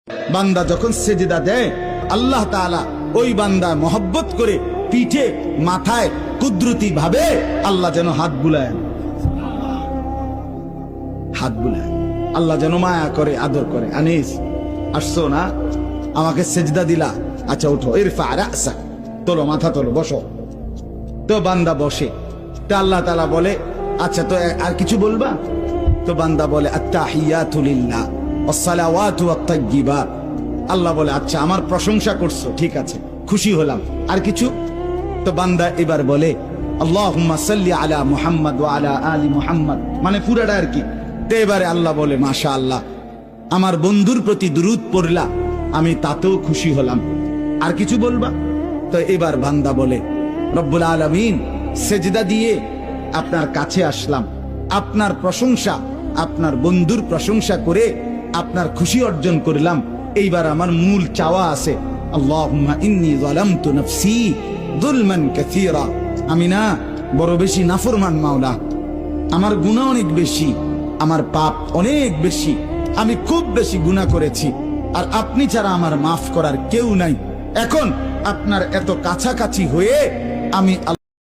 বান্দা যখন সেজদা দেয় আল্লাহ তাআলা ওই বান্দা মহব্বত করে পিঠে মাথায় কুদরতি ভাবে আল্লাহ যেন হাত বুলায়, আল্লাহ যেন মায়া করে, আদর করে। আনিস আসছো না, আমাকে সেজদা দিলা, আচ্ছা উঠো, ইরফা রাসাক, তোলো মাথা তোলো, বসো। তো বান্দা বসে, তো আল্লাহ তাআলা বলে আচ্ছা তো আর কিছু বলবা? তো বান্দা বলে আত্তাহিয়াতু লিল্লাহ ওয়াসসালাওয়াতু ওয়াত-তাইয়্যিবাত। আল্লাহ বলে আচ্ছা আমার প্রশংসা করছো, ঠিক আছে, খুশি হলাম, আর কিছু? তো বান্দা এবার বলে আল্লাহুম্মা সাল্লি আলা মুহাম্মদ ওয়া আলা আলি মুহাম্মদ, মানে পুরাটা আর কি। তো এবারে আল্লাহ বলে মাশাআল্লাহ, আমার বন্ধুর প্রতি দুরূদ পড়লা, আমি তাতেও খুশি হলাম, আর কিছু বলবা? তো এবার বান্দা বলে রব্বুল আলামিন, সেজদা দিয়ে আপনার কাছে আসলাম, আপনার প্রশংসা, আপনার বন্ধুর প্রশংসা করে আপনার খুশি অর্জন করলাম। এইবার আমার মূল চাওয়া আছে, আল্লাহুম্মা ইন্নী যালামতু নাফসি যুলমান কাসীরা, আমি না বড় বেশি নাফরমান মাওলা, আমার গুনাহ অনেক বেশি, আমার পাপ অনেক বেশি, আমি খুব বেশি গুনাহ করেছি, আর আপনি ছাড়া আমার মাফ করার কেউ নাই। এখন আপনার এত কাছাকাছি হয়ে আমি